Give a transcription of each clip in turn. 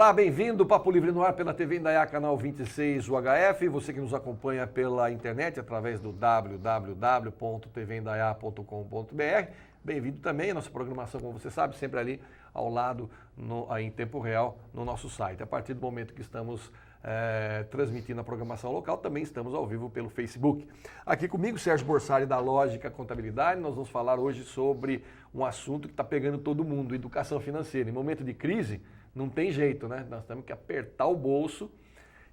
Olá, bem-vindo, Papo Livre no ar pela TV Indaiá, canal 26 UHF, você que nos acompanha pela internet através do www.tvindaiá.com.br. Bem-vindo também à nossa programação, como você sabe, sempre ali ao lado, em tempo real, no nosso site. A partir do momento que estamos transmitindo a programação local, também estamos ao vivo pelo Facebook. Aqui comigo, Sérgio Borsari, da Lógica Contabilidade. Nós vamos falar hoje sobre um assunto que está pegando todo mundo, educação financeira. Em momento de crise, não tem jeito, né? Nós temos que apertar o bolso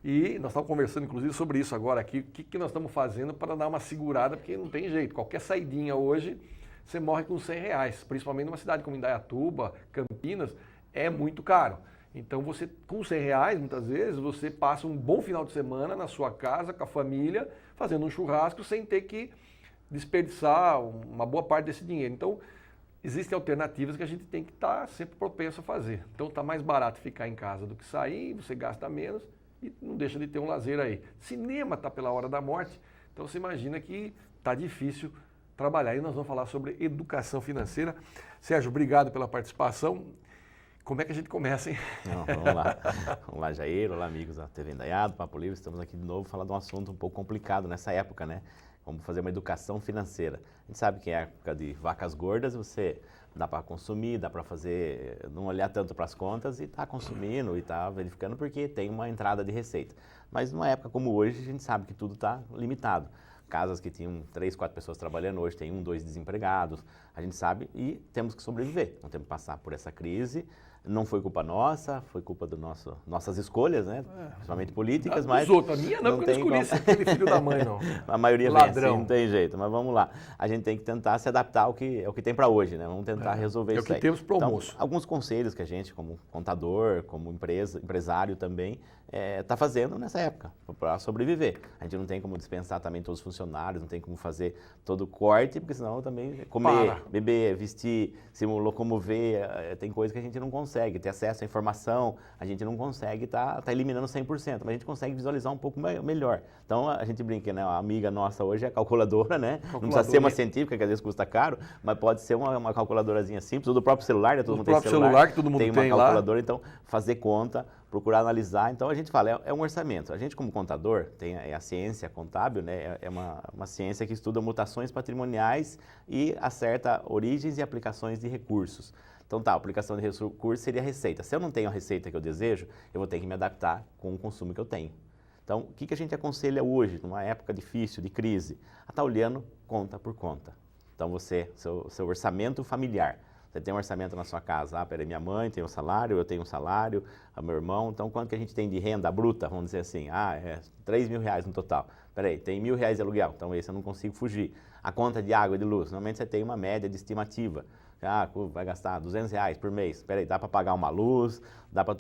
e nós estamos conversando, inclusive, sobre isso agora aqui. O que nós estamos fazendo para dar uma segurada, porque não tem jeito. Qualquer saidinha hoje, você morre com R$100, principalmente numa cidade como Indaiatuba, Campinas, é muito caro. Então, você com R$100, muitas vezes, você passa um bom final de semana na sua casa, com a família, fazendo um churrasco, sem ter que desperdiçar uma boa parte desse dinheiro. Então, existem alternativas que a gente tem que estar sempre propenso a fazer. Então, está mais barato ficar em casa do que sair, você gasta menos e não deixa de ter um lazer aí. Cinema está pela hora da morte, então você imagina que está difícil trabalhar. E nós vamos falar sobre educação financeira. Sérgio, obrigado pela participação. Como é que a gente começa, hein? Não, vamos lá. Vamos lá, Jair. Olá, amigos da TV Indaiá, do Papo Livre. Estamos aqui de novo falar de um assunto um pouco complicado nessa época, né? Como fazer uma educação financeira. A gente sabe que é época de vacas gordas, você dá para consumir, dá para fazer, não olhar tanto para as contas e tá consumindo e tá verificando porque tem uma entrada de receita. Mas numa época como hoje, a gente sabe que tudo está limitado. Casas que tinham 3, 4 pessoas trabalhando, hoje tem 1, 2 desempregados, a gente sabe e temos que sobreviver. Não temos que passar por essa crise. Não foi culpa nossa, foi culpa do nossas escolhas, né? Principalmente políticas, mas... A minha não, porque eu não escolhi aquele filho da mãe, não. A maioria ladrão. Vem assim, não tem jeito, mas vamos lá. A gente tem que tentar se adaptar ao que tem para hoje, né? Vamos tentar resolver isso aí. É o que temos para o almoço. Então, alguns conselhos que a gente, como contador, como empresário também, está fazendo nessa época, para sobreviver. A gente não tem como dispensar também todos os funcionários, não tem como fazer todo o corte, porque senão também comer, beber, vestir, se locomover, tem coisa que a gente não consegue ter acesso à informação, a gente não consegue tá eliminando 100%, mas a gente consegue visualizar um pouco melhor. Então, a gente brinca, né? A amiga nossa hoje é a calculadora, né? Não precisa ser uma científica, que às vezes custa caro, mas pode ser uma calculadorazinha simples, ou do próprio celular, né? Todo mundo tem celular, que todo mundo tem uma calculadora, então fazer conta, procurar analisar. Então, a gente fala, é um orçamento. A gente, como contador, tem a ciência contábil, né? É uma ciência que estuda mutações patrimoniais e acerta origens e aplicações de recursos. Então tá, a aplicação de recursos seria a receita. Se eu não tenho a receita que eu desejo, eu vou ter que me adaptar com o consumo que eu tenho. Então, o que a gente aconselha hoje, numa época difícil, de crise? A estar olhando conta por conta. Então, seu orçamento familiar. Você tem um orçamento na sua casa, peraí, minha mãe tem um salário, eu tenho um salário, meu irmão, então quanto que a gente tem de renda bruta, vamos dizer assim, R$3.000 no total. Peraí, tem R$1.000 de aluguel, então esse eu não consigo fugir. A conta de água e de luz, normalmente você tem uma média de estimativa. Vai gastar R$200 por mês. Peraí, dá para pagar uma luz, dá para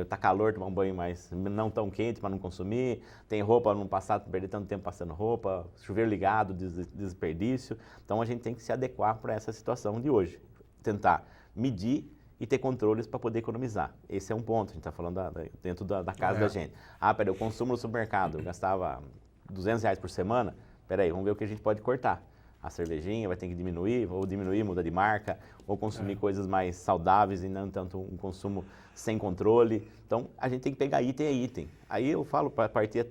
tá calor, tomar um banho mais não tão quente para não consumir, tem roupa para não perder tanto tempo passando roupa, chuveiro ligado, desperdício. Então a gente tem que se adequar para essa situação de hoje. Tentar medir e ter controles para poder economizar. Esse é um ponto, a gente está falando dentro da casa da gente. Peraí, eu consumo no supermercado, eu gastava R$200 por semana, peraí, vamos ver o que a gente pode cortar. A cervejinha vai ter que diminuir, ou diminuir, muda de marca, ou consumir coisas mais saudáveis e não tanto um consumo sem controle. Então, a gente tem que pegar item a item. Aí eu falo, para partir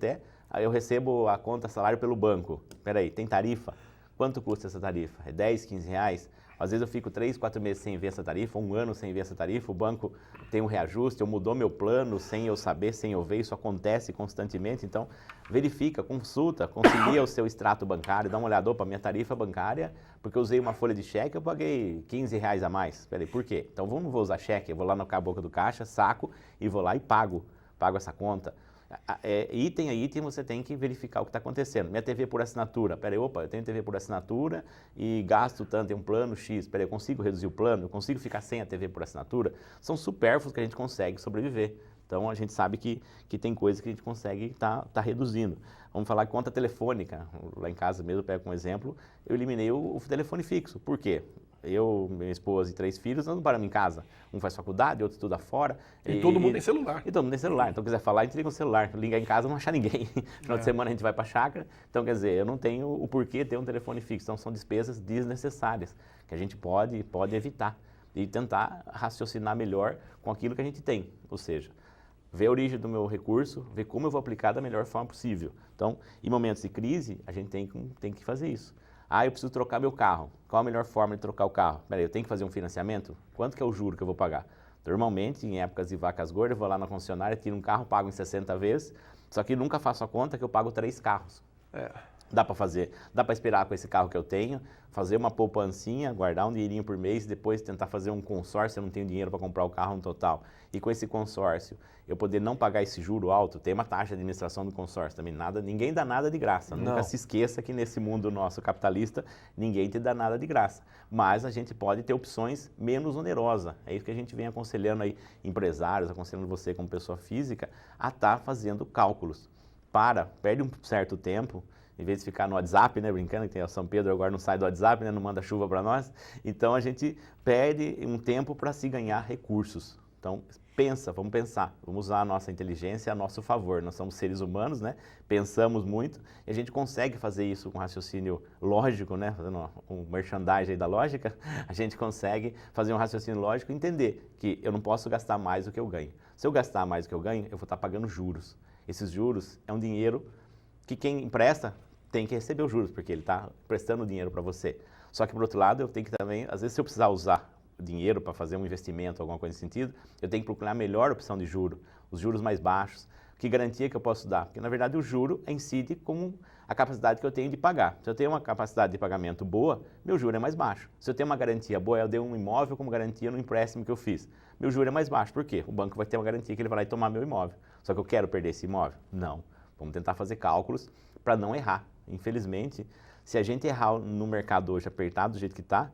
aí eu recebo a conta salário pelo banco. Peraí, tem tarifa? Quanto custa essa tarifa? É R$10, R$15? Às vezes eu fico 3, 4 meses sem ver essa tarifa, 1 ano sem ver essa tarifa, o banco tem um reajuste, eu mudou meu plano sem eu saber, sem eu ver, isso acontece constantemente. Então, verifica, consulta, concilia o seu extrato bancário, dá uma olhada, opa, minha tarifa bancária, porque eu usei uma folha de cheque, eu paguei R$15 a mais. Espera aí, por quê? Então, não vou usar cheque, eu vou lá na boca do caixa, saco e vou lá e pago essa conta. Item a item você tem que verificar o que está acontecendo. Minha TV por assinatura, peraí, opa, eu tenho TV por assinatura e gasto tanto, tem um plano X, peraí, eu consigo reduzir o plano, eu consigo ficar sem a TV por assinatura? São supérfluos que a gente consegue sobreviver. Então a gente sabe que tem coisas que a gente consegue tá reduzindo. Vamos falar de conta telefônica, lá em casa mesmo, eu pego um exemplo, eu eliminei o telefone fixo. Por quê? Eu, minha esposa e 3 filhos, nós não paramos em casa. Um faz faculdade, outro estuda fora. E todo mundo tem celular. E todo mundo tem celular. Então, quiser falar, a gente liga o celular. Liga em casa, não achar ninguém. Final de semana a gente vai para a chácara. Então, quer dizer, eu não tenho o porquê ter um telefone fixo. Então, são despesas desnecessárias que a gente pode evitar e tentar raciocinar melhor com aquilo que a gente tem. Ou seja, ver a origem do meu recurso, ver como eu vou aplicar da melhor forma possível. Então, em momentos de crise, a gente tem que fazer isso. Eu preciso trocar meu carro. Qual a melhor forma de trocar o carro? Peraí, eu tenho que fazer um financiamento? Quanto que é o juro que eu vou pagar? Normalmente, em épocas de vacas gordas, eu vou lá na concessionária, tiro um carro, pago em 60 vezes, só que nunca faço a conta que eu pago 3 carros. Dá para fazer, dá para esperar com esse carro que eu tenho, fazer uma poupancinha, guardar um dinheirinho por mês, depois tentar fazer um consórcio, eu não tenho dinheiro para comprar o carro no total. E com esse consórcio, eu poder não pagar esse juro alto, tem uma taxa de administração do consórcio também, ninguém dá nada de graça. Nunca se esqueça que nesse mundo nosso capitalista, ninguém te dá nada de graça. Mas a gente pode ter opções menos onerosas. É isso que a gente vem aconselhando aí empresários, aconselhando você como pessoa física, a estar fazendo cálculos. Perde um certo tempo, em vez de ficar no WhatsApp, né, brincando, que tem o São Pedro agora não sai do WhatsApp, né, não manda chuva para nós. Então, a gente perde um tempo para se ganhar recursos. Então, vamos pensar, vamos usar a nossa inteligência a nosso favor. Nós somos seres humanos, né, pensamos muito, e a gente consegue fazer isso com raciocínio lógico, né, fazendo um merchandising aí da lógica, a gente consegue fazer um raciocínio lógico e entender que eu não posso gastar mais do que eu ganho. Se eu gastar mais do que eu ganho, eu vou estar pagando juros. Esses juros é um dinheiro que quem empresta tem que receber os juros, porque ele está prestando dinheiro para você. Só que, por outro lado, eu tenho que também, às vezes, se eu precisar usar dinheiro para fazer um investimento, alguma coisa nesse sentido, eu tenho que procurar a melhor opção de juro, os juros mais baixos. Que garantia que eu posso dar? Porque, na verdade, o juro incide com a capacidade que eu tenho de pagar. Se eu tenho uma capacidade de pagamento boa, meu juro é mais baixo. Se eu tenho uma garantia boa, eu dei um imóvel como garantia no empréstimo que eu fiz, meu juro é mais baixo. Por quê? O banco vai ter uma garantia que ele vai lá e tomar meu imóvel. Só que eu quero perder esse imóvel? Não. Vamos tentar fazer cálculos para não errar. Infelizmente, se a gente errar no mercado hoje apertado do jeito que está,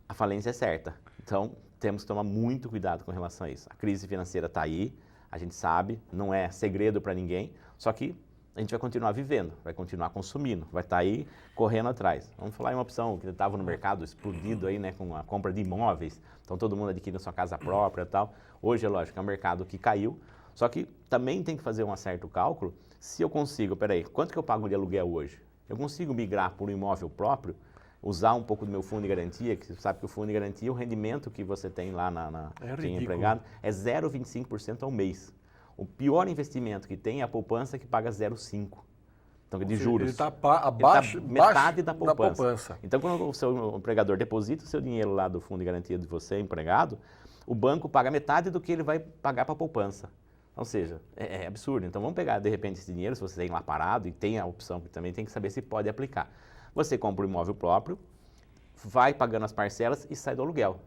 a falência é certa. Então, temos que tomar muito cuidado com relação a isso. A crise financeira está aí, a gente sabe, não é segredo para ninguém, só que a gente vai continuar vivendo, vai continuar consumindo, vai estar aí correndo atrás. Vamos falar em uma opção que estava no mercado explodido aí, né, com a compra de imóveis, então todo mundo adquirindo sua casa própria e tal. Hoje, é lógico, é um mercado que caiu, só que também tem que fazer um certo cálculo. Se eu consigo, peraí, quanto que eu pago de aluguel hoje? Eu consigo migrar por um imóvel próprio, usar um pouco do meu fundo de garantia, que você sabe que o fundo de garantia, o rendimento que você tem lá quem é empregado, é 0,25% ao mês. O pior investimento que tem é a poupança que paga 0,5%. Então, de juros. Ele está abaixo metade da poupança. Então, quando o seu empregador deposita o seu dinheiro lá do fundo de garantia de você, empregado, o banco paga metade do que ele vai pagar para a poupança. Ou seja, é absurdo. Então, vamos pegar, de repente, esse dinheiro, se você tem lá parado, e tem a opção que também tem que saber se pode aplicar. Você compra um imóvel próprio, vai pagando as parcelas e sai do aluguel.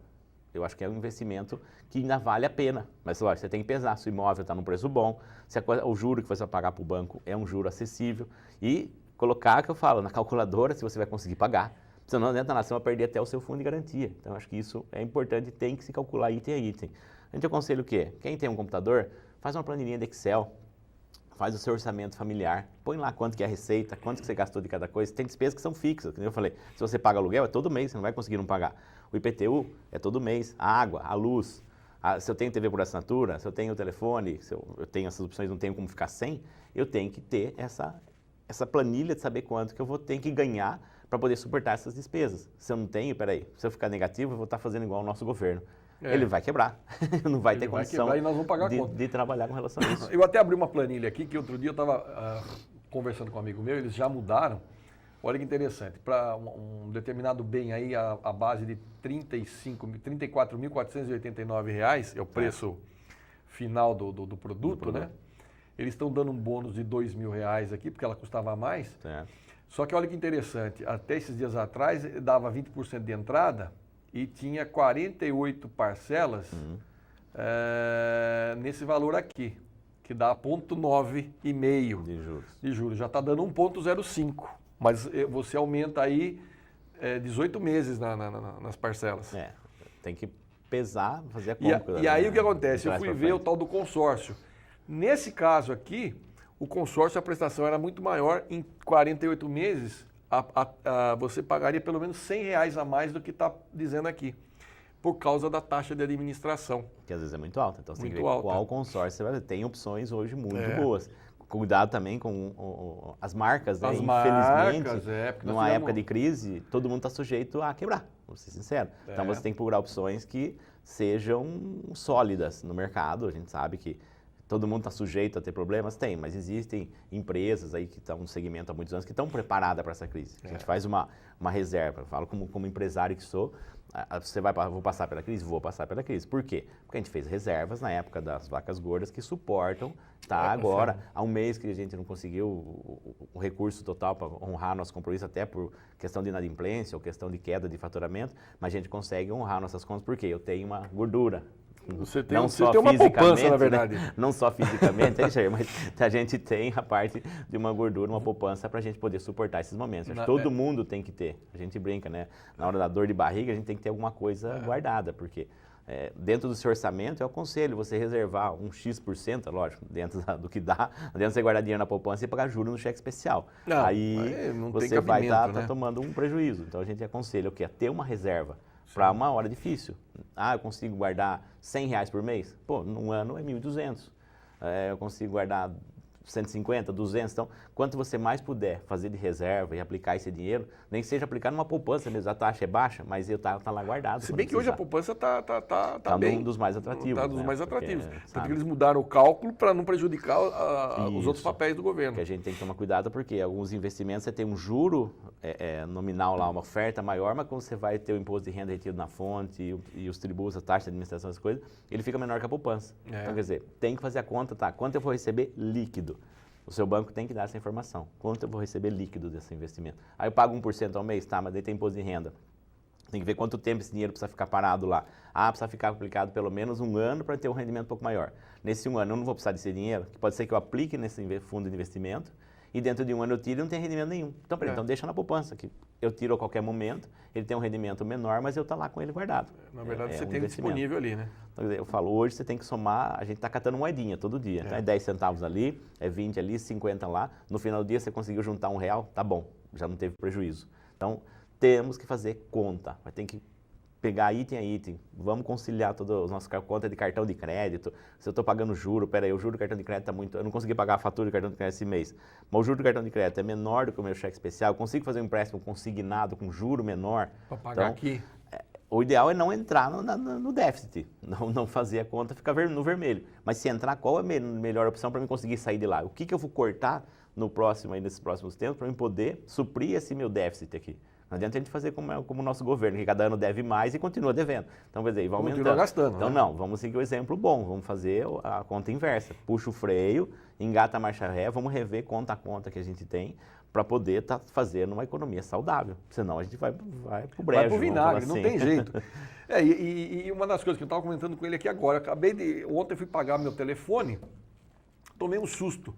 Eu acho que é um investimento que ainda vale a pena. Mas, lógico, você tem que pesar se o imóvel está num preço bom, se o juro que você vai pagar para o banco é um juro acessível, e colocar, que eu falo, na calculadora, se você vai conseguir pagar. Senão, dentro da nação, vai perder até o seu fundo de garantia. Então, acho que isso é importante, tem que se calcular item a item. A gente aconselha o quê? Quem tem um computador, faz uma planilhinha de Excel, faz o seu orçamento familiar, põe lá quanto que é a receita, quanto que você gastou de cada coisa. Tem despesas que são fixas, como eu falei. Se você paga aluguel, é todo mês, você não vai conseguir não pagar. O IPTU é todo mês, a água, a luz, se eu tenho TV por assinatura, se eu tenho o telefone, se eu tenho essas opções, não tenho como ficar sem, eu tenho que ter essa planilha de saber quanto que eu vou ter que ganhar para poder suportar essas despesas. Se eu não tenho, peraí, se eu ficar negativo, eu vou estar fazendo igual o nosso governo. Ele vai quebrar, não vai ter condição e nós vamos pagar de trabalhar com relação a isso. Eu até abri uma planilha aqui, que outro dia eu estava conversando com um amigo meu, eles já mudaram. Olha que interessante, para um determinado bem aí, a base de R$ 34.489 é o preço final do produto, né? Eles estão dando um bônus de R$ 2.000 aqui, porque ela custava mais. Certo. Só que olha que interessante, até esses dias atrás dava 20% de entrada, e tinha 48 parcelas nesse valor aqui, que dá 0,9,5 de juros. Já está dando 1,05, mas você aumenta aí 18 meses nas parcelas. Tem que pesar, fazer a conta. E aí o que acontece? Eu fui ver o tal do consórcio. Nesse caso aqui, o consórcio, a prestação era muito maior, em 48 meses, você pagaria pelo menos R$100 a mais do que está dizendo aqui, por causa da taxa de administração. Que às vezes é muito alta, então você tem que ver qual consórcio você vai ver. Tem opções hoje muito boas. Cuidado também com as marcas, né? Infelizmente, numa época de crise, todo mundo está sujeito a quebrar, vou ser sincero. Então você tem que procurar opções que sejam sólidas no mercado. A gente sabe que Todo mundo está sujeito a ter problemas? Tem, mas existem empresas aí que estão no segmento há muitos anos que estão preparadas para essa crise. A gente faz uma reserva. Eu falo como empresário que sou, vou passar pela crise? Vou passar pela crise. Por quê? Porque a gente fez reservas na época das vacas gordas que suportam, agora, há um mês que a gente não conseguiu o recurso total para honrar nosso compromisso, até por questão de inadimplência ou questão de queda de faturamento, mas a gente consegue honrar nossas contas porque eu tenho uma gordura. Você tem uma poupança, na verdade. Né? Não só fisicamente, mas a gente tem a parte de uma gordura, uma poupança para a gente poder suportar esses momentos. Todo mundo tem que ter. A gente brinca, né? Na hora da dor de barriga, a gente tem que ter alguma coisa guardada, porque dentro do seu orçamento, eu aconselho você reservar um X%, lógico, dentro do que dá, dentro de você guardar dinheiro na poupança e pagar juros no cheque especial. Aí você vai estar tomando um prejuízo. Então a gente aconselha o quê? Ter uma reserva para uma hora difícil. Eu consigo guardar R$100 por mês? Pô, num ano é 1.200. Eu consigo guardar 150, 200. Então, quanto você mais puder fazer de reserva e aplicar esse dinheiro, nem que seja aplicar numa poupança mesmo, a taxa é baixa, mas tá lá guardado. Se bem que hoje a poupança tá bem. Um dos mais atrativos. Está dos mais atrativos. Tanto que eles mudaram o cálculo para não prejudicar os outros papéis do governo. Que a gente tem que tomar cuidado porque alguns investimentos você tem um juro nominal lá, uma oferta maior, mas quando você vai ter o imposto de renda retido na fonte e os tributos, a taxa de administração, as coisas, ele fica menor que a poupança. Então, quer dizer, tem que fazer a conta, quanto eu vou receber líquido? O seu banco tem que dar essa informação. Quanto eu vou receber líquido desse investimento? Aí eu pago 1% ao mês, mas daí tem imposto de renda. Tem que ver quanto tempo esse dinheiro precisa ficar parado lá. Precisa ficar aplicado pelo menos um ano para ter um rendimento um pouco maior. Nesse um ano eu não vou precisar desse dinheiro, que pode ser que eu aplique nesse fundo de investimento e dentro de um ano eu tiro e não tem rendimento nenhum. Então, então deixa na poupança, que eu tiro a qualquer momento, ele tem um rendimento menor, mas eu estou lá com ele guardado. Na verdade, você tem disponível ali, né? Então, quer dizer, eu falo, hoje você tem que somar, a gente está catando moedinha todo dia. Então é 10 centavos ali, é 20 ali, 50 lá. No final do dia você conseguiu juntar R$1, tá bom, já não teve prejuízo. Então, temos que fazer conta, vai ter que pegar item a item, vamos conciliar todas as nossas contas de cartão de crédito. Se eu estou pagando juro, peraí, o juro do cartão de crédito está muito... Eu não consegui pagar a fatura do cartão de crédito esse mês, mas o juro do cartão de crédito é menor do que o meu cheque especial, eu consigo fazer um empréstimo consignado com juro menor. Para pagar aqui. O ideal é não entrar no déficit, não fazer a conta ficar no vermelho. Mas se entrar, qual é a melhor opção para eu conseguir sair de lá? O que eu vou cortar nesses próximos tempos para eu poder suprir esse meu déficit aqui? Não adianta a gente fazer como o nosso governo, que cada ano deve mais e continua devendo. Então, quer dizer, vai aumentando. Continua gastando. Então, não, vamos seguir o exemplo bom, vamos fazer a conta inversa. Puxa o freio, engata a marcha ré, vamos rever conta a conta que a gente tem para poder estar fazendo uma economia saudável. Senão a gente vai pro brejo. Vai pro vinagre, assim. Não tem jeito. E uma das coisas que eu estava comentando com ele aqui agora, ontem eu fui pagar meu telefone, tomei um susto.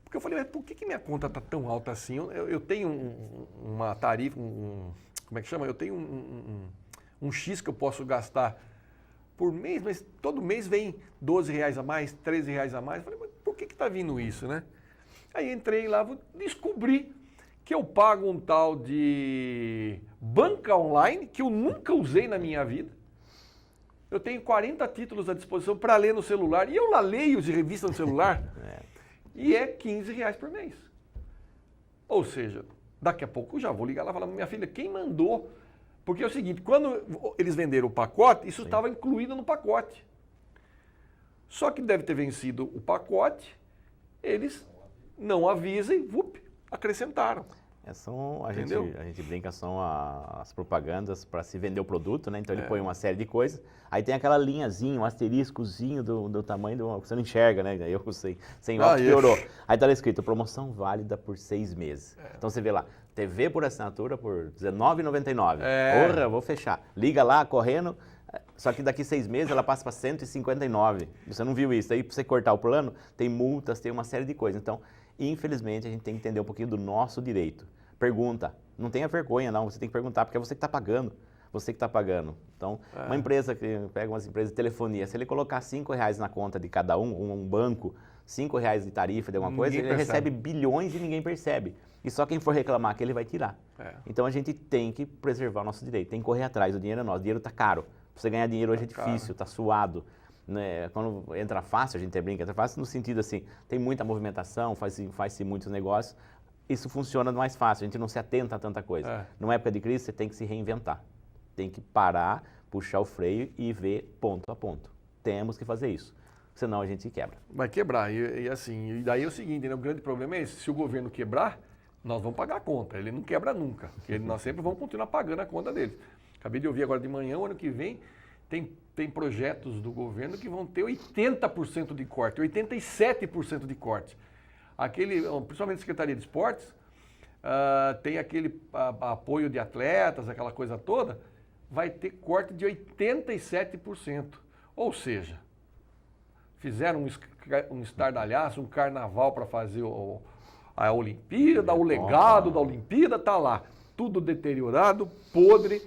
Porque eu falei, mas por que minha conta está tão alta assim? Eu tenho uma tarifa, como é que chama? Eu tenho um X que eu posso gastar por mês, mas todo mês vem R$12 a mais, R$13 a mais. Eu falei, mas por que está vindo isso, né? Aí entrei lá, descobri que eu pago um tal de banca online, que eu nunca usei na minha vida. Eu tenho 40 títulos à disposição para ler no celular, e eu lá leio de revista no celular. E é R$15 por mês. Ou seja, daqui a pouco eu já vou ligar lá e falar, minha filha, quem mandou? Porque é o seguinte, quando eles venderam o pacote, isso estava incluído no pacote. Só que deve ter vencido o pacote, eles não avisam e acrescentaram. A gente brinca, são as propagandas para se vender o produto, né? Então ele põe uma série de coisas, aí tem aquela linhazinha, um asteriscozinho do tamanho que você não enxerga, né? Eu sei, sem óculos piorou. Aí tá lá escrito, promoção válida por 6 meses. Então você vê lá, TV por assinatura por R$19,99. Porra, vou fechar. Liga lá, correndo, só que daqui 6 meses ela passa para R$159. Você não viu isso? Aí para você cortar o plano, tem multas, tem uma série de coisas. Então, infelizmente, a gente tem que entender um pouquinho do nosso direito. Pergunta. Não tenha vergonha, não. Você tem que perguntar, porque é você que está pagando. Você que está pagando. Então, uma empresa que pega umas empresas de telefonia, se ele colocar R$5 na conta de cada um banco, R$5 de tarifa de alguma coisa, ele recebe bilhões e ninguém percebe. E só quem for reclamar que ele vai tirar. Então, a gente tem que preservar o nosso direito. Tem que correr atrás. O dinheiro é nosso. O dinheiro está caro. Pra você ganhar dinheiro hoje é difícil, está suado. Né? Quando entra fácil, a gente brinca, entra fácil no sentido assim, tem muita movimentação, faz-se muitos negócios, isso funciona mais fácil, a gente não se atenta a tanta coisa. Numa época de crise, você tem que se reinventar, tem que parar, puxar o freio e ver ponto a ponto. Temos que fazer isso. senão a gente quebra. Vai quebrar. E assim, e daí é o seguinte, né? O grande problema é esse. Se o governo quebrar, nós vamos pagar a conta. Ele não quebra nunca. Porque nós sempre vamos continuar pagando a conta dele. Acabei de ouvir agora de manhã, o ano que vem, tem projetos do governo que vão ter 80% de corte, 87% de corte. Principalmente a Secretaria de Esportes, tem aquele apoio de atletas, aquela coisa toda, vai ter corte de 87%. Ou seja, fizeram um estardalhaço, um carnaval para fazer a Olimpíada, o legado da Olimpíada está lá. Tudo deteriorado, podre,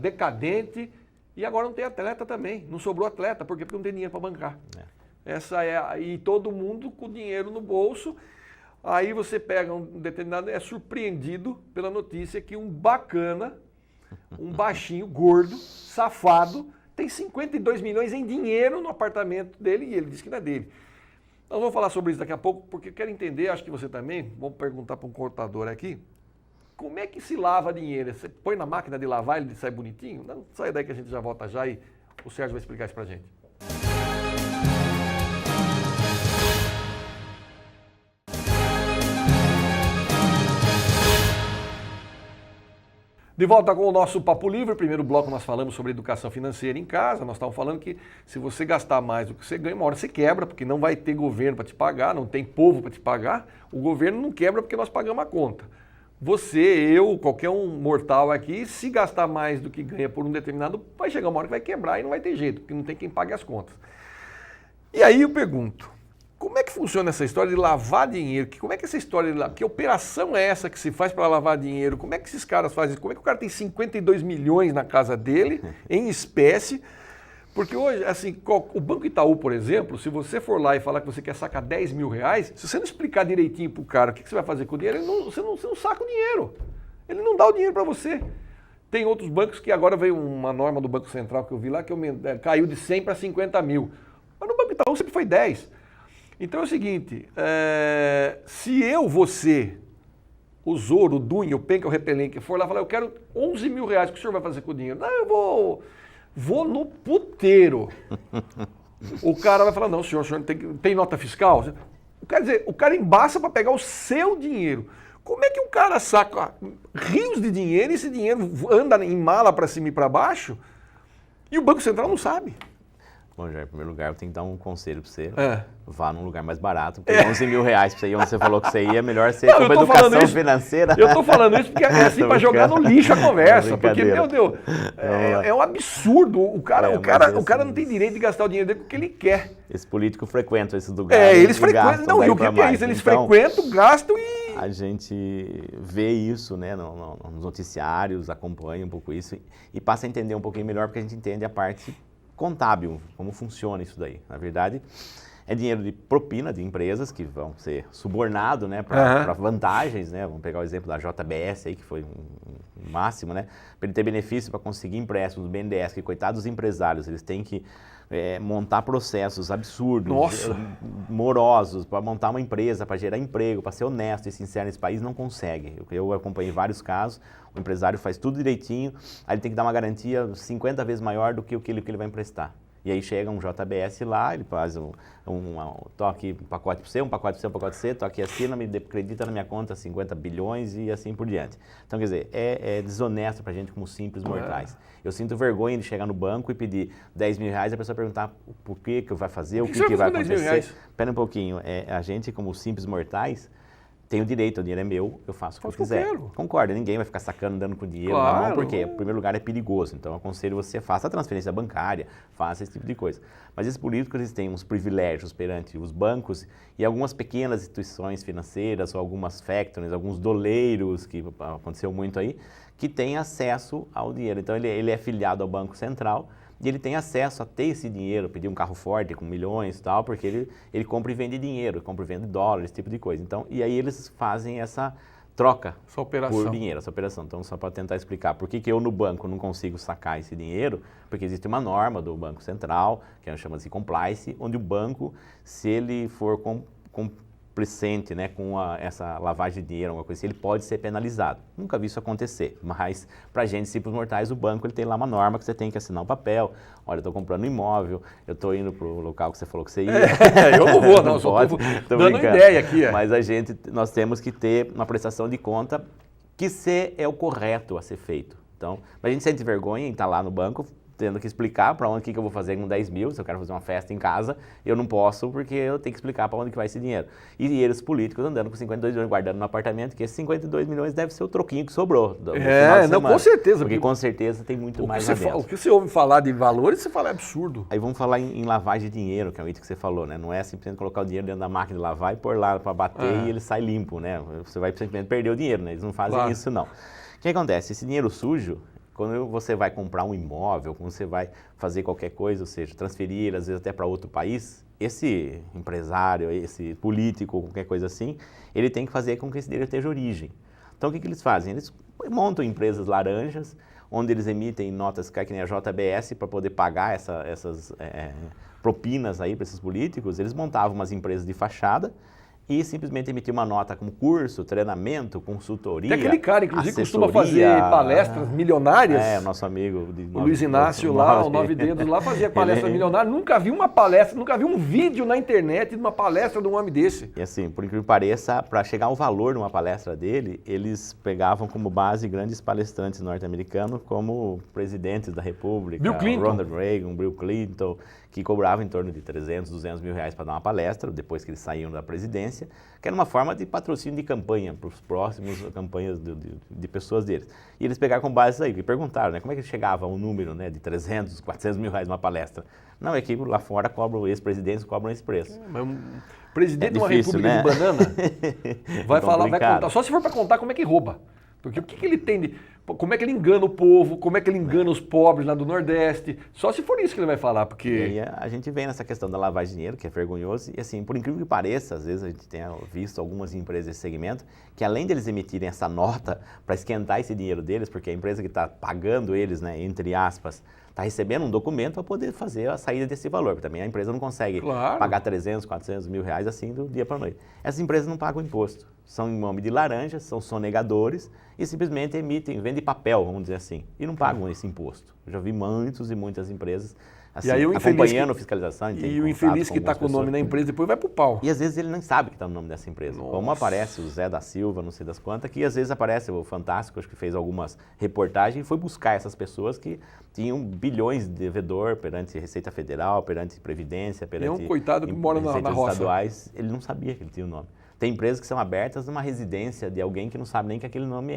decadente, e agora não tem atleta também. Não sobrou atleta, por quê? Porque não tem dinheiro para bancar. E todo mundo com dinheiro no bolso. Aí você pega um determinado, é surpreendido pela notícia que um bacana, um baixinho, gordo, safado, tem 52 milhões em dinheiro no apartamento dele e ele diz que não é dele. Nós vamos falar sobre isso daqui a pouco, porque eu quero entender, acho que você também, vamos perguntar para um contador aqui, como é que se lava dinheiro? Você põe na máquina de lavar, ele sai bonitinho? Não, sai daí que a gente já volta já e o Sérgio vai explicar isso pra gente. De volta com o nosso Papo Livre, primeiro bloco nós falamos sobre educação financeira em casa, nós estávamos falando que se você gastar mais do que você ganha, uma hora você quebra, porque não vai ter governo para te pagar, não tem povo para te pagar, o governo não quebra porque nós pagamos a conta. Você, eu, qualquer um mortal aqui, se gastar mais do que ganha por um determinado, vai chegar uma hora que vai quebrar e não vai ter jeito, porque não tem quem pague as contas. E aí eu pergunto, como é que funciona essa história de lavar dinheiro? Como é que essa história de que operação é essa que se faz para lavar dinheiro? Como é que esses caras fazem isso? Como é que o cara tem 52 milhões na casa dele, em espécie? Porque hoje, assim, o Banco Itaú, por exemplo, se você for lá e falar que você quer sacar 10 mil reais, se você não explicar direitinho para o cara o que você vai fazer com o dinheiro, você não saca o dinheiro. Ele não dá o dinheiro para você. Tem outros bancos que agora veio uma norma do Banco Central que eu vi lá que caiu de 100 para 50 mil. Mas no Banco Itaú sempre foi 10. Então é o seguinte, se você, o Zoro, o Dunha, o Penca, o Repelenque, for lá e falar, eu quero 11 mil reais, o que o senhor vai fazer com o dinheiro? Não, eu vou no puteiro. O cara vai falar, não, senhor tem nota fiscal? Quer dizer, o cara embaça para pegar o seu dinheiro. Como é que o cara saca rios de dinheiro e esse dinheiro anda em mala para cima e para baixo e o Banco Central não sabe? Bom, já em primeiro lugar, eu tenho que dar um conselho para você. Vá num lugar mais barato, porque 11 mil reais para você ir onde você falou que você ia, é melhor você ir com educação financeira. Eu tô falando isso porque é assim para jogar no lixo a conversa. Porque, meu Deus, é um absurdo. O cara não tem direito de gastar o dinheiro dele porque ele quer. Esse político frequenta esses lugares. Eles frequentam. Não, e o que é isso? Eles frequentam, gastam e... A gente vê isso, né, nos noticiários, acompanha um pouco isso e passa a entender um pouquinho melhor, porque a gente entende a parte contábil, como funciona isso daí. Na verdade, é dinheiro de propina de empresas que vão ser subornados, né, para vantagens, né? Vamos pegar o exemplo da JBS aí, que foi um máximo, né? Para ele ter benefício para conseguir empréstimos do BNDES, que coitados dos empresários, eles têm que montar processos absurdos, morosos, para montar uma empresa, para gerar emprego, para ser honesto e sincero nesse país, não consegue. Eu acompanhei vários casos, o empresário faz tudo direitinho, aí ele tem que dar uma garantia 50 vezes maior do que o que ele vai emprestar. E aí chega um JBS lá, ele faz toque um pacote para você, um pacote para você, um pacote para você, toque assina, me acredita na minha conta 50 bilhões e assim por diante. Então, quer dizer, é desonesto para a gente como simples mortais. Eu sinto vergonha de chegar no banco e pedir 10 mil reais e a pessoa perguntar por que vai fazer, o que vai acontecer. Espera um pouquinho, a gente como simples mortais tem o direito, o dinheiro é meu, eu faço o que eu quiser. Concordo, ninguém vai ficar sacando, andando com dinheiro na mão, porque em primeiro lugar é perigoso. Então eu aconselho você, faça a transferência bancária, faça esse tipo de coisa. Mas esses políticos, eles têm uns privilégios perante os bancos e algumas pequenas instituições financeiras, ou algumas factories, alguns doleiros, que aconteceu muito aí, que têm acesso ao dinheiro. Então ele é filiado ao Banco Central, e ele tem acesso a ter esse dinheiro, pedir um carro forte com milhões e tal, porque ele compra e vende dinheiro, compra e vende dólares, esse tipo de coisa. Então, e aí eles fazem essa troca por dinheiro, essa operação. Então, só para tentar explicar por que eu no banco não consigo sacar esse dinheiro, porque existe uma norma do Banco Central, que chama-se compliance, onde o banco, se ele for displicente, né, com essa lavagem de dinheiro, alguma coisa assim, ele pode ser penalizado. Nunca vi isso acontecer, mas para a gente, simples mortais, o banco ele tem lá uma norma que você tem que assinar um papel. Olha, eu estou comprando um imóvel, eu estou indo para o local que você falou que você ia. Eu não vou, não, só estou dando ideia aqui. Mas nós temos que ter uma prestação de conta que é o correto a ser feito. Então, a gente sente vergonha em estar lá no banco, tendo que explicar para onde que eu vou fazer com 10 mil, se eu quero fazer uma festa em casa, eu não posso porque eu tenho que explicar para onde que vai esse dinheiro. E eles políticos andando com 52 milhões, guardando no apartamento, que esses 52 milhões deve ser o troquinho que sobrou. Não, com certeza. Porque com certeza tem muito mais lá dentro. O que você ouve falar de valores, você fala é absurdo. Aí vamos falar em lavagem de dinheiro, que é o item que você falou, né? Não é simplesmente colocar o dinheiro dentro da máquina de lavar e pôr lá para bater e ele sai limpo, né? Você vai simplesmente perder o dinheiro, né? Eles não fazem isso, não. O que acontece? Esse dinheiro sujo, quando você vai comprar um imóvel, quando você vai fazer qualquer coisa, ou seja, transferir, às vezes até para outro país, esse empresário, esse político, qualquer coisa assim, ele tem que fazer com que esse dinheiro esteja origem. Então, o que eles fazem? Eles montam empresas laranjas, onde eles emitem notas que nem a JBS para poder pagar essas propinas aí para esses políticos. Eles montavam umas empresas de fachada e simplesmente emitir uma nota como curso, treinamento, consultoria, tem aquele cara, inclusive, assessoria, costuma fazer palestras milionárias. Nosso amigo. O Luiz Inácio lá, o Nove Dedos lá, fazia palestra milionária. Nunca vi uma palestra, nunca vi um vídeo na internet de uma palestra de um homem desse. E assim, por incrível que pareça, para chegar ao valor de uma palestra dele, eles pegavam como base grandes palestrantes norte-americanos, como presidentes da República, Bill Clinton. Ronald Reagan, Bill Clinton, que cobravam em torno de 300, 200 mil reais para dar uma palestra, depois que eles saíam da presidência, que era uma forma de patrocínio de campanha para os próximos campanhas de pessoas deles. E eles pegaram com base isso aí, e perguntaram, né, como é que chegava ao número, né, de 300, 400 mil reais numa palestra. Não, é que lá fora ex-presidentes cobram esse preço. Mas um presidente de uma difícil, república né? de banana vai falar, vai contar, só se for para contar como é que rouba. Porque o que ele tem de... Como é que ele engana o povo, como é que ele engana os pobres lá do Nordeste, só se for isso que ele vai falar, porque... E aí a gente vem nessa questão da lavagem de dinheiro, que é vergonhoso, e assim, por incrível que pareça, às vezes a gente tem visto algumas empresas desse segmento, que além deles emitirem essa nota para esquentar esse dinheiro deles, porque a empresa que está pagando eles, né, entre aspas, está recebendo um documento para poder fazer a saída desse valor, porque também a empresa não consegue pagar 300, 400 mil reais assim do dia para a noite. Essas empresas não pagam imposto, são em nome de laranjas, são sonegadores e simplesmente emitem, vendem papel, vamos dizer assim, e não pagam esse imposto. Eu já vi muitas e muitas empresas assim, acompanhando a fiscalização. E o infeliz que está com o nome na empresa depois vai para o pau. E às vezes ele não sabe que está no nome dessa empresa. Nossa. Como aparece o Zé da Silva, não sei das quantas, que às vezes aparece o Fantástico, acho que fez algumas reportagens e foi buscar essas pessoas que tinham bilhões de devedor perante Receita Federal, perante Previdência, perante um coitado que mora na roça. Estaduais. Ele não sabia que ele tinha o nome. Tem empresas que são abertas numa residência de alguém que não sabe nem que aquele nome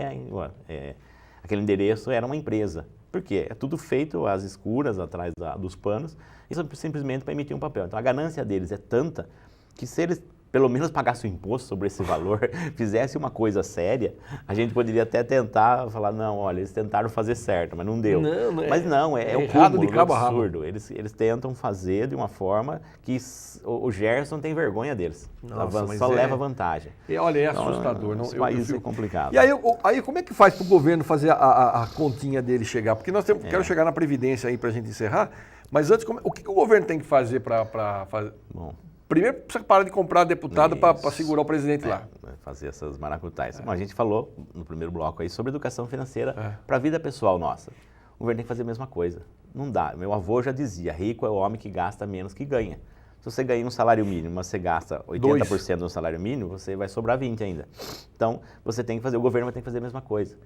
aquele endereço era uma empresa. Por quê? É tudo feito às escuras, atrás dos panos, isso simplesmente para emitir um papel. Então a ganância deles é tanta que se eles pelo menos pagassem o imposto sobre esse valor, fizesse uma coisa séria, a gente poderia até tentar falar, não, olha, eles tentaram fazer certo, mas não deu. Mas não, é o cúmulo do absurdo. Eles tentam fazer de uma forma que o Gerson tem vergonha deles. Nossa, só leva vantagem. Olha, é assustador. Esse país é complicado. E aí como é que faz para o governo fazer a continha dele chegar? Porque nós temos, quero chegar na Previdência aí para a gente encerrar, mas antes, o que o governo tem que fazer para fazer? Bom, primeiro, precisa parar de comprar deputado para segurar o presidente lá. Fazer essas maracutais. Bom, a gente falou no primeiro bloco aí sobre educação financeira para a vida pessoal nossa. O governo tem que fazer a mesma coisa. Não dá. Meu avô já dizia, rico é o homem que gasta menos que ganha. Se você ganha um salário mínimo, mas você gasta 80% do salário mínimo, você vai sobrar 20% ainda. Então, você tem que fazer, o governo vai ter que fazer a mesma coisa.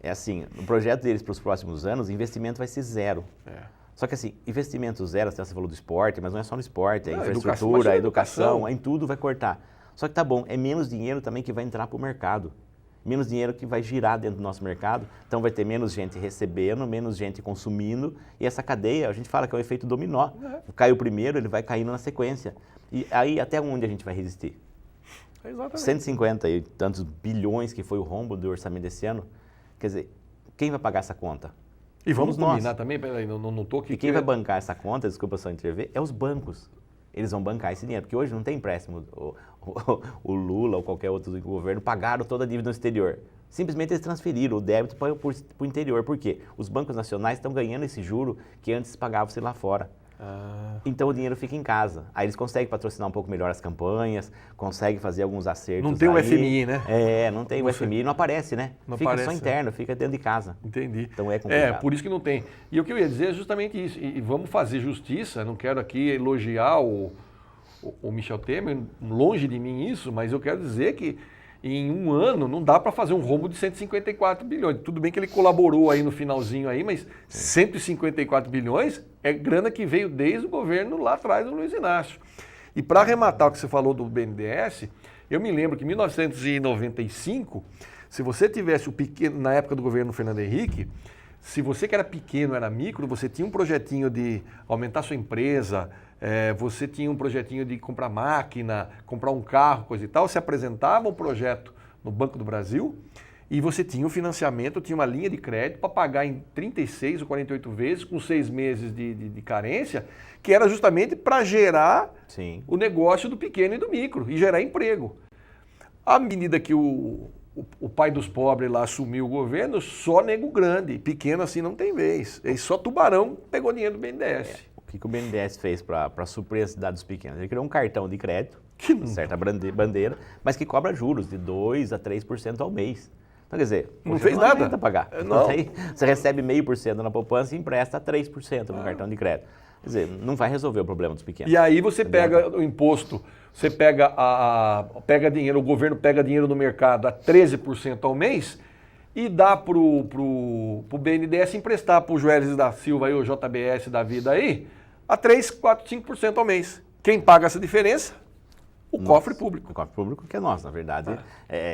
É assim, no projeto deles para os próximos anos, o investimento vai ser zero. Só que assim, investimento zero, você falou do esporte, mas não é só no esporte, é infraestrutura, educação, em tudo vai cortar. Só que tá bom, é menos dinheiro também que vai entrar para o mercado. Menos dinheiro que vai girar dentro do nosso mercado, então vai ter menos gente recebendo, menos gente consumindo, e essa cadeia, a gente fala que é o efeito dominó. Cai o primeiro, ele vai caindo na sequência. E aí, até onde a gente vai resistir? Exatamente. 150 e tantos bilhões que foi o rombo do orçamento desse ano, quer dizer, quem vai pagar essa conta? E vamos combinar também, peraí, não tô aqui. E quem vai bancar essa conta, desculpa só intervir, é os bancos. Eles vão bancar esse dinheiro, porque hoje não tem empréstimo. O Lula ou qualquer outro do governo pagaram toda a dívida no exterior. Simplesmente eles transferiram o débito para o interior. Por quê? Os bancos nacionais estão ganhando esse juro que antes pagavam-se lá fora. Então o dinheiro fica em casa. Aí eles conseguem patrocinar um pouco melhor as campanhas, conseguem fazer alguns acertos. Não tem o FMI, né? Não tem o FMI, não aparece, né? Não fica aparece. Só interno, fica dentro de casa. Entendi. Então é complicado. Por isso que não tem. E o que eu ia dizer é justamente isso. E vamos fazer justiça, não quero aqui elogiar o Michel Temer, longe de mim isso, mas eu quero dizer que em um ano não dá para fazer um rombo de 154 bilhões. Tudo bem que ele colaborou aí no finalzinho aí, mas 154 bilhões é grana que veio desde o governo lá atrás do Luiz Inácio. E para arrematar o que você falou do BNDES, eu me lembro que em 1995, se você tivesse o pequeno, na época do governo Fernando Henrique, se você que era pequeno, era micro, você tinha um projetinho de aumentar sua empresa, você tinha um projetinho de comprar máquina, comprar um carro, coisa e tal, você apresentava um projeto no Banco do Brasil e você tinha um financiamento, tinha uma linha de crédito para pagar em 36 ou 48 vezes, com 6 meses de carência, que era justamente para gerar o negócio do pequeno e do micro e gerar emprego. À medida que o pai dos pobres lá assumiu o governo, só nego grande, pequeno assim não tem vez. E só tubarão pegou dinheiro do BNDES. O que o BNDES fez para suprir a cidade dos pequenos? Ele criou um cartão de crédito, certa bandeira, mas que cobra juros de 2% a 3% ao mês. Então, quer dizer, não fez nada para pagar. Não. Você recebe 0,5% na poupança e empresta 3% no cartão de crédito. Quer dizer, não vai resolver o problema dos pequenos. E aí você pega o imposto, você pega pega dinheiro, o governo pega dinheiro no mercado a 13% ao mês e dá pro BNDES emprestar pro Joelis da Silva e o JBS da vida aí a 3, 4, 5% ao mês. Quem paga essa diferença? O cofre público. O cofre público que é nosso, na verdade.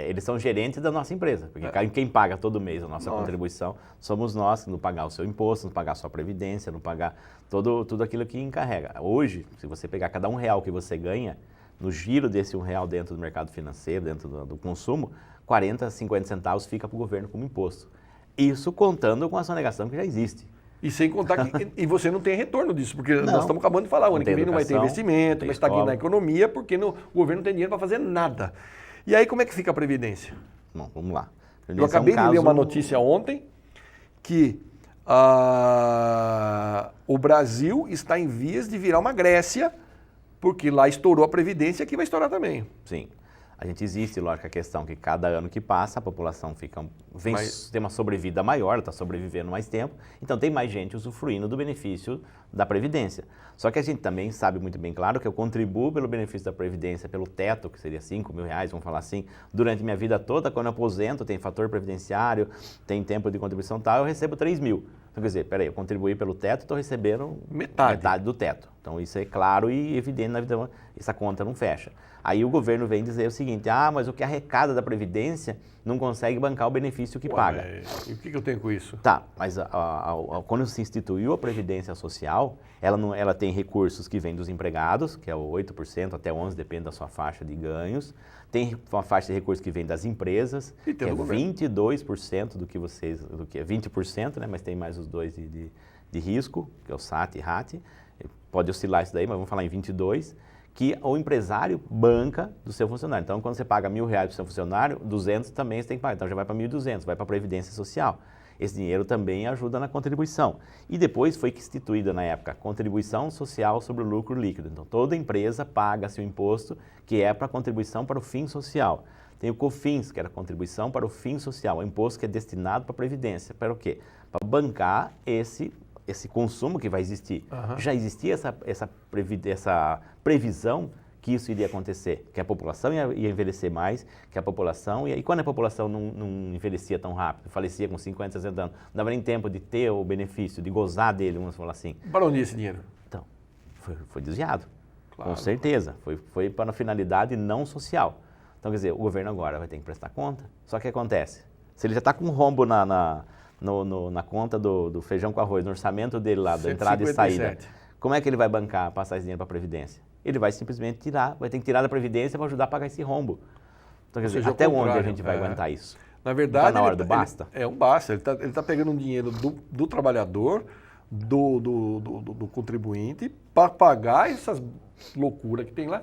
Eles são gerentes da nossa empresa, porque quem paga todo mês a nossa contribuição somos nós, não pagar o seu imposto, não pagar a sua previdência, não pagar tudo aquilo que encarrega. Hoje, se você pegar cada R$1 que você ganha, no giro desse R$1 dentro do mercado financeiro, dentro do consumo, 40, 50 centavos fica para o governo como imposto. Isso contando com a sonegação que já existe. E sem contar que e você não tem retorno disso, porque nós estamos acabando de falar, o ano que vem não vai ter investimento, vai estagnar a economia, porque o governo não tem dinheiro para fazer nada. E aí como é que fica a Previdência? Bom, vamos lá. Eu acabei de ler uma notícia ontem que o Brasil está em vias de virar uma Grécia, porque lá estourou a Previdência e aqui vai estourar também. Sim. A gente existe, lógico, a questão que cada ano que passa a população tem uma sobrevida maior, está sobrevivendo mais tempo, então tem mais gente usufruindo do benefício da Previdência. Só que a gente também sabe muito bem, claro, que eu contribuo pelo benefício da Previdência, pelo teto, que seria R$5.000, vamos falar assim, durante minha vida toda, quando eu aposento, tem fator previdenciário, tem tempo de contribuição tal, eu recebo R$3.000. Então, quer dizer, peraí, eu contribuí pelo teto, estou recebendo metade do teto. Então, isso é claro e evidente na vida, essa conta não fecha. Aí o governo vem dizer o seguinte, mas o que arrecada da Previdência não consegue bancar o benefício que paga. E o que eu tenho com isso? Tá, mas quando se instituiu a Previdência Social, ela tem recursos que vêm dos empregados, que é o 8% até 11%, depende da sua faixa de ganhos. Tem uma faixa de recursos que vem das empresas, que é 22% do que é 20%, né? Mas tem mais os dois de risco, que é o SAT e RAT. Pode oscilar isso daí, mas vamos falar em 22%. Que o empresário banca do seu funcionário. Então, quando você paga R$1.000 para o seu funcionário, 200 também você tem que pagar. Então, já vai para 1.200, vai para a Previdência Social. Esse dinheiro também ajuda na contribuição. E depois foi instituída, na época, a contribuição social sobre o lucro líquido. Então, toda empresa paga seu imposto, que é para contribuição para o fim social. Tem o COFINS, que era contribuição para o fim social, o imposto que é destinado para a Previdência. Para o quê? Para bancar esse consumo que vai existir. Já existia essa previsão que isso iria acontecer, que a população ia envelhecer mais, que a população... E quando a população não envelhecia tão rápido, falecia com 50, 60 anos, não dava nem tempo de ter o benefício, de gozar dele, vamos falar assim. Para onde ia esse dinheiro? Então, foi desviado, claro. Com certeza. Foi para uma finalidade não social. Então, quer dizer, o governo agora vai ter que prestar conta. Só que acontece, se ele já está com um rombo na conta do feijão com arroz, no orçamento dele lá, da entrada e saída, como é que ele vai bancar, passar esse dinheiro para a Previdência? Ele vai simplesmente vai ter que tirar da Previdência para ajudar a pagar esse rombo. Então, quer dizer, até onde a gente vai aguentar isso? Na verdade, tá na hora do basta? É um basta. Ele tá pegando um dinheiro do trabalhador, do contribuinte, para pagar essas loucuras que tem lá.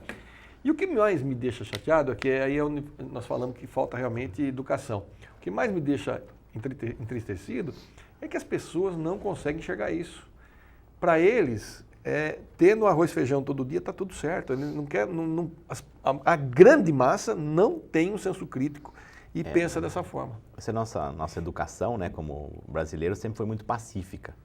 E o que mais me deixa chateado é que aí é onde nós falamos que falta realmente educação. O que mais me deixa entristecido é que as pessoas não conseguem enxergar isso. Para eles, tendo arroz e feijão todo dia, está tudo certo. Ele não quer, a grande massa não tem um senso crítico e pensa dessa forma. Essa nossa educação, né, como brasileiro, sempre foi muito pacífica.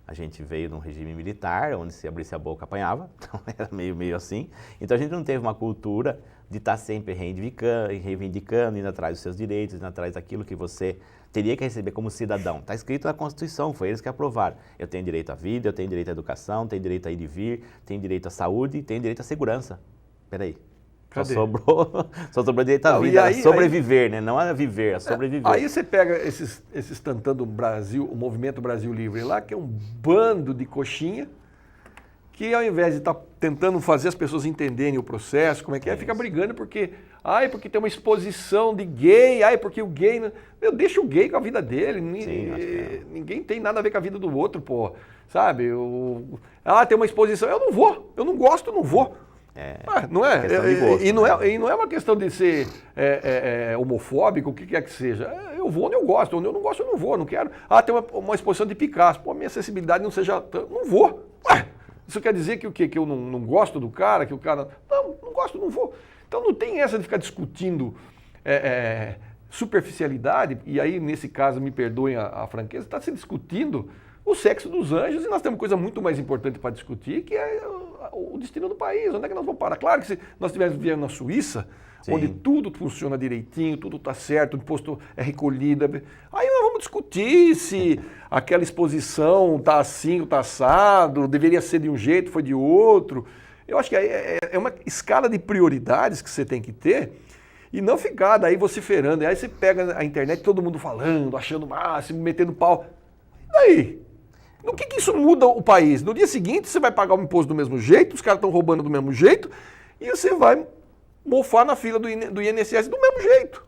A gente veio de um regime militar, onde se abrisse a boca apanhava, então era meio assim. Então a gente não teve uma cultura de estar sempre reivindicando, indo atrás dos seus direitos, indo atrás daquilo que você teria que receber como cidadão. Está escrito na Constituição, foi eles que aprovaram. Eu tenho direito à vida, eu tenho direito à educação, tenho direito a ir e vir, tenho direito à saúde, tenho direito à segurança. Peraí. Só sobrou direito à vida, a sobreviver, né? Não a viver, a sobreviver. Aí você pega esses tantando Brasil, o Movimento Brasil Livre lá, que é um bando de coxinha, que ao invés de estar tentando fazer as pessoas entenderem o processo, como é que é, fica brigando porque tem uma exposição de gay, porque o gay... Meu, deixa o gay com a vida dele, ninguém tem nada a ver com a vida do outro, pô, sabe? Tem uma exposição, eu não vou, eu não gosto, eu não vou. Não é? Gosto, e não é uma questão de ser homofóbico, o que quer que seja. Eu vou onde eu gosto, onde eu não gosto eu não vou, não quero. Tem uma exposição de Picasso, pô, a minha acessibilidade não seja... Não vou. Isso quer dizer que o quê? Que eu não gosto do cara, que o cara... Não gosto, não vou. Então não tem essa de ficar discutindo superficialidade, e aí nesse caso, me perdoem a franqueza, está se discutindo o sexo dos anjos e nós temos coisa muito mais importante para discutir, que é o destino do país, onde é que nós vamos parar. Claro que se nós estivéssemos vivendo na Suíça, onde tudo funciona direitinho, tudo está certo, o imposto é recolhido, aí nós vamos discutir se aquela exposição está assim ou está assado, deveria ser de um jeito, foi de outro. Eu acho que é uma escala de prioridades que você tem que ter e não ficar daí vociferando. Aí você pega a internet, todo mundo falando, achando o máximo, metendo pau. E daí? No que isso muda o país? No dia seguinte você vai pagar o imposto do mesmo jeito, os caras estão roubando do mesmo jeito e você vai mofar na fila do INSS do mesmo jeito.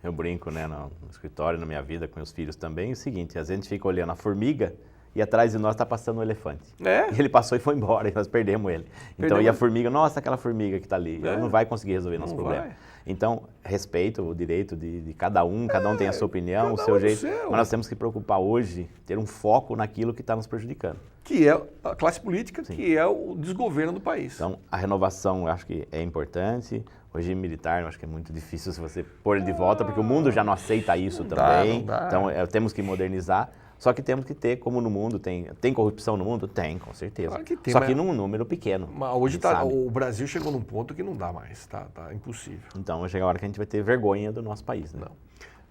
Eu brinco, né, no escritório, na minha vida, com meus filhos também, é o seguinte, às vezes a gente fica olhando a formiga e atrás de nós está passando um elefante. E ele passou e foi embora, e nós perdemos ele. Então, e a formiga, nossa, aquela formiga que está ali, ela não vai conseguir resolver nosso problema. Então, respeito o direito de cada um tem a sua opinião, o seu jeito, mas nós temos que preocupar hoje, ter um foco naquilo que está nos prejudicando. Que é a classe política, que é o desgoverno do país. Então, a renovação eu acho que é importante, o regime militar eu acho que é muito difícil se você pôr ele de volta, porque o mundo já não aceita isso também, não dá. Então temos que modernizar. Só que temos que ter, como no mundo, tem corrupção no mundo? Tem, com certeza. Claro que tem, só que num número pequeno. Mas hoje o Brasil chegou num ponto que não dá mais, tá impossível. Então vai chegar a hora que a gente vai ter vergonha do nosso país, né? Não.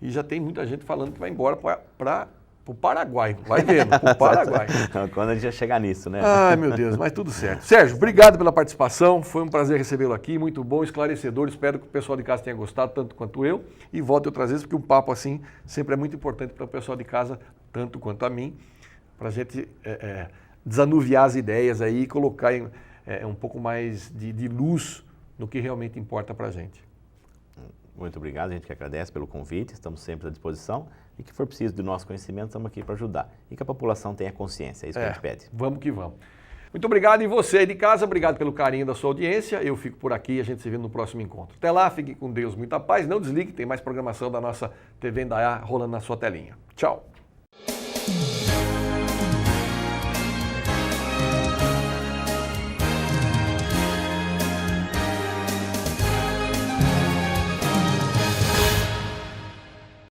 E já tem muita gente falando que vai embora para o Paraguai, vai vendo, para o Paraguai. Quando a gente já chegar nisso, né? Ai, meu Deus, mas tudo certo. Sérgio, obrigado pela participação, foi um prazer recebê-lo aqui, muito bom, esclarecedor, espero que o pessoal de casa tenha gostado, tanto quanto eu, e volte outras vezes, porque um papo assim sempre é muito importante para o pessoal de casa, tanto quanto a mim, para a gente desanuviar as ideias aí e colocar um pouco mais de luz no que realmente importa para a gente. Muito obrigado, a gente que agradece pelo convite, estamos sempre à disposição e que for preciso do nosso conhecimento, estamos aqui para ajudar. E que a população tenha consciência, é isso que a gente pede. Vamos que vamos. Muito obrigado e você aí de casa, obrigado pelo carinho da sua audiência, eu fico por aqui e a gente se vê no próximo encontro. Até lá, fique com Deus, muita paz, não desligue, tem mais programação da nossa TV Indaiá rolando na sua telinha. Tchau!